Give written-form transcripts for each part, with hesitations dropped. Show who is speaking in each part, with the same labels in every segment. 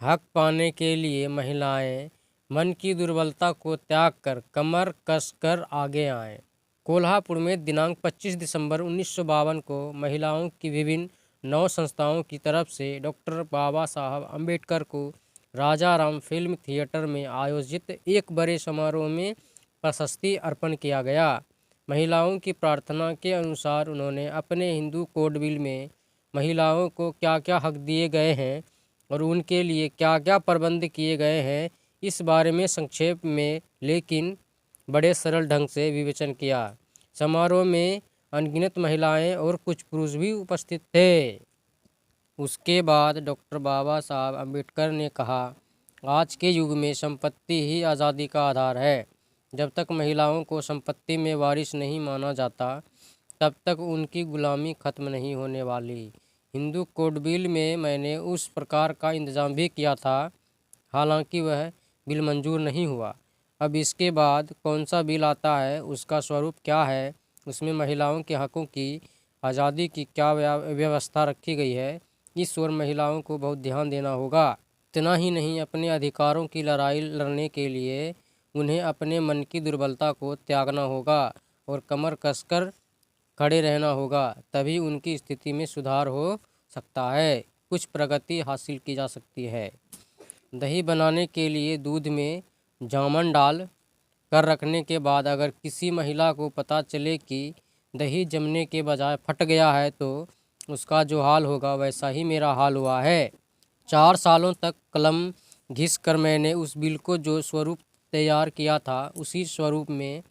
Speaker 1: हक पाने के लिए महिलाएं मन की दुर्बलता को त्याग कर कमर कसकर आगे आएं। कोल्हापुर में दिनांक 25 दिसंबर 1952 को महिलाओं की विभिन्न 9 संस्थाओं की तरफ से डॉक्टर बाबा साहब अम्बेडकर को राजाराम फिल्म थिएटर में आयोजित एक बड़े समारोह में प्रशस्ति अर्पण किया गया। महिलाओं की प्रार्थना के अनुसार उन्होंने अपने हिंदू कोड बिल में महिलाओं को क्या क्या हक दिए गए हैं और उनके लिए क्या क्या प्रबंध किए गए हैं, इस बारे में संक्षेप में लेकिन बड़े सरल ढंग से विवेचन किया। समारोह में अनगिनत महिलाएं और कुछ पुरुष भी उपस्थित थे। उसके बाद डॉक्टर बाबा साहब अम्बेडकर ने कहा, आज के युग में संपत्ति ही आज़ादी का आधार है। जब तक महिलाओं को संपत्ति में वारिस नहीं माना जाता, तब तक उनकी गुलामी खत्म नहीं होने वाली। हिंदू कोड बिल में मैंने उस प्रकार का इंतजाम भी किया था, हालांकि वह बिल मंजूर नहीं हुआ। अब इसके बाद कौन सा बिल आता है, उसका स्वरूप क्या है, उसमें महिलाओं के हकों की आज़ादी की क्या व्यवस्था रखी गई है, इस ओर महिलाओं को बहुत ध्यान देना होगा। इतना ही नहीं, अपने अधिकारों की लड़ाई लड़ने के लिए उन्हें अपने मन की दुर्बलता को त्यागना होगा और कमर कसकर खड़े रहना होगा, तभी उनकी स्थिति में सुधार हो सकता है, कुछ प्रगति हासिल की जा सकती है। दही बनाने के लिए दूध में जामन डाल कर रखने के बाद अगर किसी महिला को पता चले कि दही जमने के बजाय फट गया है, तो उसका जो हाल होगा वैसा ही मेरा हाल हुआ है। 4 सालों तक कलम घिस कर मैंने उस बिल को जो स्वरूप तैयार किया था, उसी स्वरूप में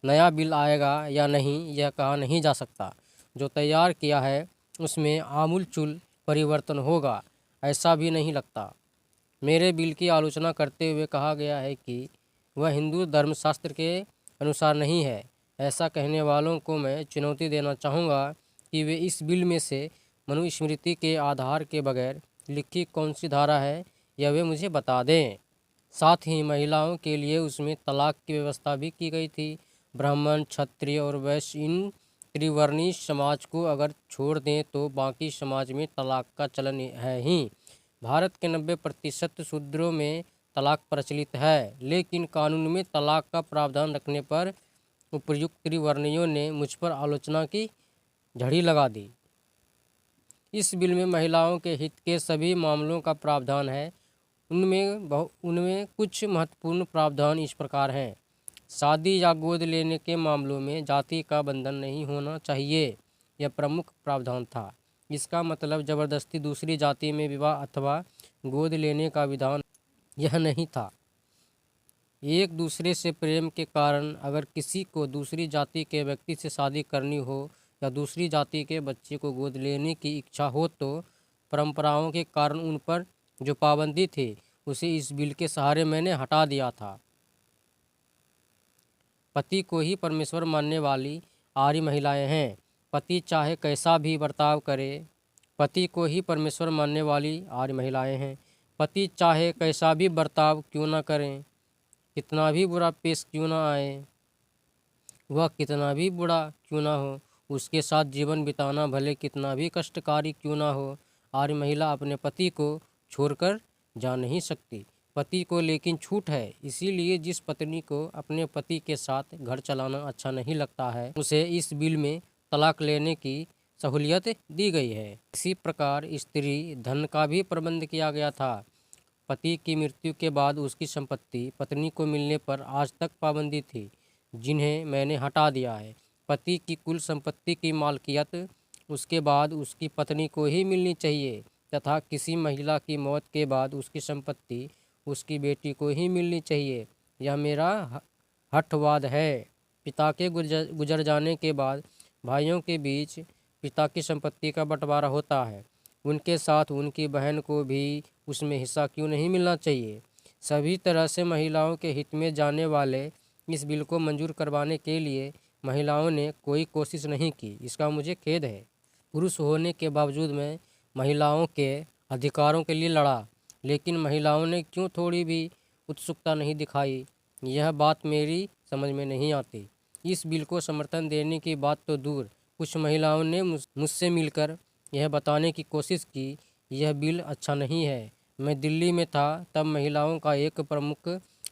Speaker 1: नया बिल आएगा या नहीं, यह कहा नहीं जा सकता। जो तैयार किया है उसमें आमूलचूल परिवर्तन होगा, ऐसा भी नहीं लगता। मेरे बिल की आलोचना करते हुए कहा गया है कि वह हिंदू धर्मशास्त्र के अनुसार नहीं है। ऐसा कहने वालों को मैं चुनौती देना चाहूँगा कि वे इस बिल में से मनुस्मृति के आधार के बगैर लिखी कौन सी धारा है, यह वे मुझे बता दें। साथ ही महिलाओं के लिए उसमें तलाक की व्यवस्था भी की गई थी। ब्राह्मण, क्षत्रिय और वैश्य, इन त्रिवर्णीय समाज को अगर छोड़ दें तो बाकी समाज में तलाक का चलन है ही। भारत के 90% शूद्रों में तलाक प्रचलित है, लेकिन कानून में तलाक का प्रावधान रखने पर उपर्युक्त त्रिवर्णियों ने मुझ पर आलोचना की झड़ी लगा दी। इस बिल में महिलाओं के हित के सभी मामलों का प्रावधान है। उनमें कुछ महत्वपूर्ण प्रावधान इस प्रकार हैं। शादी या गोद लेने के मामलों में जाति का बंधन नहीं होना चाहिए, यह प्रमुख प्रावधान था। इसका मतलब जबरदस्ती दूसरी जाति में विवाह अथवा गोद लेने का विधान यह नहीं था। एक दूसरे से प्रेम के कारण अगर किसी को दूसरी जाति के व्यक्ति से शादी करनी हो या दूसरी जाति के बच्चे को गोद लेने की इच्छा हो, तो परंपराओं के कारण उन पर जो पाबंदी थी उसे इस बिल के सहारे मैंने हटा दिया था। पति को ही परमेश्वर मानने वाली आर्य महिलाएं हैं। पति चाहे कैसा भी बर्ताव करे, पति को ही परमेश्वर मानने वाली आर्य महिलाएं हैं। पति चाहे कैसा भी बर्ताव क्यों ना करें, कितना भी बुरा पेश क्यों ना आए, वह कितना भी बुरा क्यों ना हो, उसके साथ जीवन बिताना भले कितना भी कष्टकारी क्यों ना हो, आर्य महिला अपने पति को छोड़कर जा नहीं सकती। पति को लेकिन छूट है, इसीलिए जिस पत्नी को अपने पति के साथ घर चलाना अच्छा नहीं लगता है, उसे इस बिल में तलाक लेने की सहूलियत दी गई है। इसी प्रकार स्त्री धन का भी प्रबंध किया गया था। पति की मृत्यु के बाद उसकी संपत्ति पत्नी को मिलने पर आज तक पाबंदी थी, जिन्हें मैंने हटा दिया है। पति की कुल संपत्ति की मालकियत उसके बाद उसकी पत्नी को ही मिलनी चाहिए तथा किसी महिला की मौत के बाद उसकी संपत्ति उसकी बेटी को ही मिलनी चाहिए। यह मेरा हठवाद है। पिता के गुजर जाने के बाद भाइयों के बीच पिता की संपत्ति का बंटवारा होता है, उनके साथ उनकी बहन को भी उसमें हिस्सा क्यों नहीं मिलना चाहिए। सभी तरह से महिलाओं के हित में जाने वाले इस बिल को मंजूर करवाने के लिए महिलाओं ने कोई कोशिश नहीं की, इसका मुझे खेद है। पुरुष होने के बावजूद मैं महिलाओं के अधिकारों के लिए लड़ा, लेकिन महिलाओं ने क्यों थोड़ी भी उत्सुकता नहीं दिखाई, यह बात मेरी समझ में नहीं आती। इस बिल को समर्थन देने की बात तो दूर, कुछ महिलाओं ने मुझसे मिलकर यह बताने की कोशिश की यह बिल अच्छा नहीं है। मैं दिल्ली में था तब महिलाओं का एक प्रमुख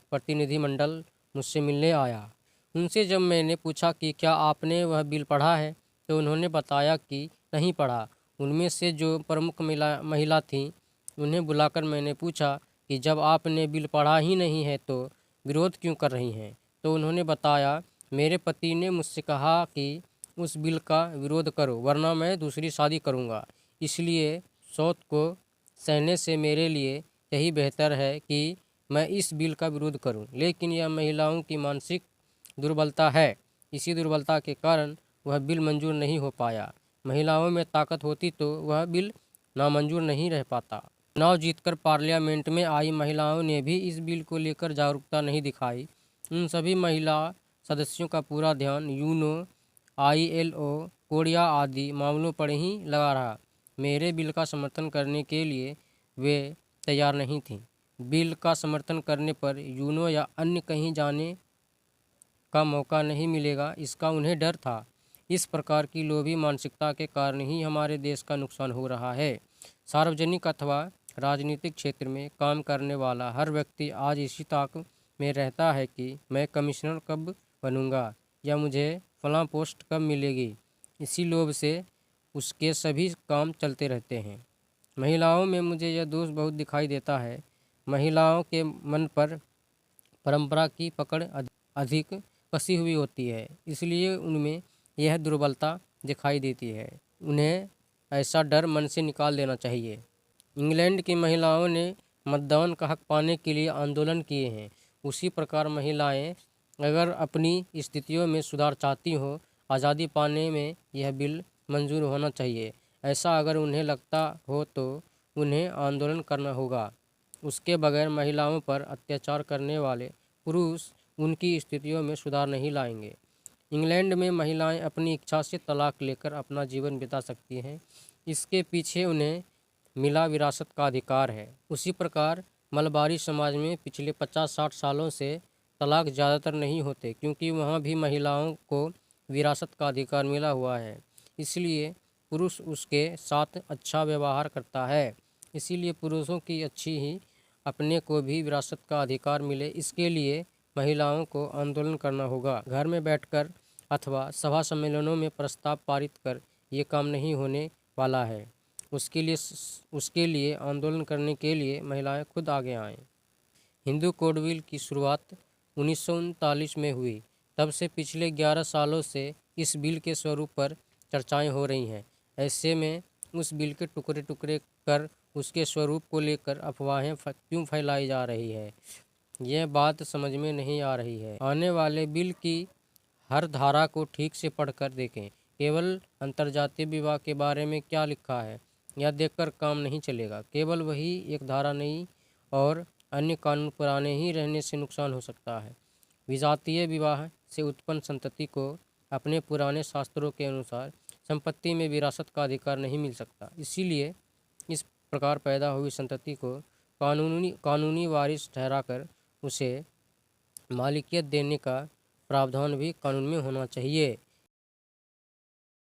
Speaker 1: प्रतिनिधिमंडल मुझसे मिलने आया। उनसे जब मैंने पूछा कि क्या आपने वह बिल पढ़ा है, तो उन्होंने बताया कि नहीं पढ़ा। उनमें से जो प्रमुख महिला थीं, उन्हें बुलाकर मैंने पूछा कि जब आपने बिल पढ़ा ही नहीं है तो विरोध क्यों कर रही हैं। तो उन्होंने बताया, मेरे पति ने मुझसे कहा कि उस बिल का विरोध करो वरना मैं दूसरी शादी करूंगा। इसलिए सौत को सहने से मेरे लिए यही बेहतर है कि मैं इस बिल का विरोध करूं। लेकिन यह महिलाओं की मानसिक दुर्बलता है। इसी दुर्बलता के कारण वह बिल मंजूर नहीं हो पाया। महिलाओं में ताकत होती तो वह बिल नामंजूर नहीं रह पाता। चुनाव जीतकर पार्लियामेंट में आई महिलाओं ने भी इस बिल को लेकर जागरूकता नहीं दिखाई। उन सभी महिला सदस्यों का पूरा ध्यान यूनो, ILO, कोड़िया आदि मामलों पर ही लगा रहा। मेरे बिल का समर्थन करने के लिए वे तैयार नहीं थीं। बिल का समर्थन करने पर यूनो या अन्य कहीं जाने का मौका नहीं मिलेगा, इसका उन्हें डर था। इस प्रकार की लोभी मानसिकता के कारण ही हमारे देश का नुकसान हो रहा है। सार्वजनिक अथवा राजनीतिक क्षेत्र में काम करने वाला हर व्यक्ति आज इसी ताक में रहता है कि मैं कमिश्नर कब बनूंगा या मुझे फलां पोस्ट कब मिलेगी। इसी लोभ से उसके सभी काम चलते रहते हैं। महिलाओं में मुझे यह दोष बहुत दिखाई देता है। महिलाओं के मन पर परंपरा की पकड़ अधिक कसी हुई होती है, इसलिए उनमें यह दुर्बलता दिखाई देती है। उन्हें ऐसा डर मन से निकाल देना चाहिए। इंग्लैंड की महिलाओं ने मतदान का हक पाने के लिए आंदोलन किए हैं। उसी प्रकार महिलाएं अगर अपनी स्थितियों में सुधार चाहती हो, आज़ादी पाने में यह बिल मंजूर होना चाहिए। ऐसा अगर उन्हें लगता हो तो उन्हें आंदोलन करना होगा। उसके बगैर महिलाओं पर अत्याचार करने वाले पुरुष उनकी स्थितियों में सुधार नहीं लाएंगे। इंग्लैंड में महिलाएं अपनी इच्छा से तलाक लेकर अपना जीवन बिता सकती हैं। इसके पीछे उन्हें मिला विरासत का अधिकार है। उसी प्रकार मलबारी समाज में पिछले 50-60 सालों से तलाक ज़्यादातर नहीं होते, क्योंकि वहाँ भी महिलाओं को विरासत का अधिकार मिला हुआ है। इसलिए पुरुष उसके साथ अच्छा व्यवहार करता है। इसीलिए पुरुषों की अच्छी ही अपने को भी विरासत का अधिकार मिले, इसके लिए महिलाओं को आंदोलन करना होगा। घर में बैठकर अथवा सभा सम्मेलनों में प्रस्ताव पारित कर ये काम नहीं होने वाला है। उसके लिए आंदोलन करने के लिए महिलाएं खुद आगे आएं। हिंदू कोड बिल की शुरुआत 1939 में हुई। तब से पिछले 11 सालों से इस बिल के स्वरूप पर चर्चाएं हो रही हैं। ऐसे में उस बिल के टुकड़े टुकड़े कर उसके स्वरूप को लेकर अफवाहें क्यों फैलाई जा रही है, यह बात समझ में नहीं आ रही है। आने वाले बिल की हर धारा को ठीक से पढ़कर देखें। केवल अंतर्जातीय विवाह के बारे में क्या लिखा है यह देखकर काम नहीं चलेगा। केवल वही एक धारा नहीं और अन्य कानून पुराने ही रहने से नुकसान हो सकता है। विजातीय विवाह से उत्पन्न संतति को अपने पुराने शास्त्रों के अनुसार संपत्ति में विरासत का अधिकार नहीं मिल सकता। इसीलिए इस प्रकार पैदा हुई संतति को कानूनी वारिस ठहराकर उसे मालिकियत देने का प्रावधान भी कानून में होना चाहिए।